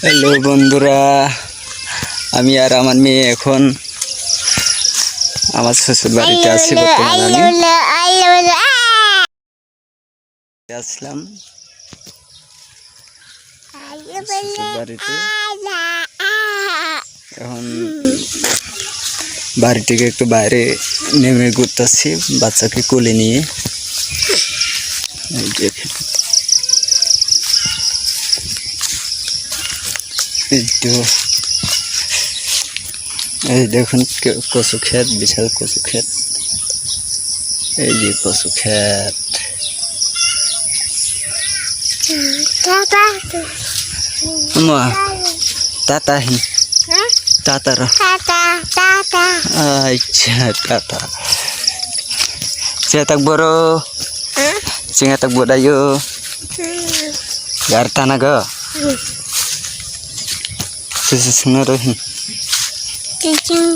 Hello বন্ধুরা, আমি আর আমার মেয়ে এখন আমার শ্বশুর বাড়িতে আছি। বর্তমানে আমি আসলাম শ্বশুর বাড়িতে। এখন বাড়ি থেকে একটু বাইরে নেমে ঘুরতেছি বাচ্চাকে কোলে নিয়ে। এই দেখুন কচু ক্ষেত, বিশাল কচু ক্ষেত। এই যে কচু ক্ষেত। টাটা হি টাটার আচ্ছা tata cetak boro cetak bodayo gar tanah go susu sengarohi Cicing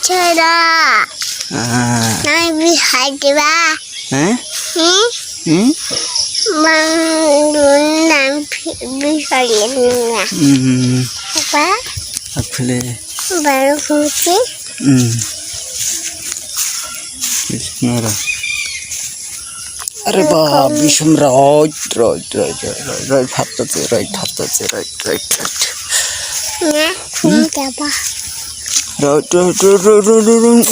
cara nabi hadiba bangunan bisa lihatnya apa aku le baru fungsi Bismillah. अरे बाप विषम राइट राइट राइट राइट हातचे राइट हातचे राइट राइट राइट ना क्या बा right right right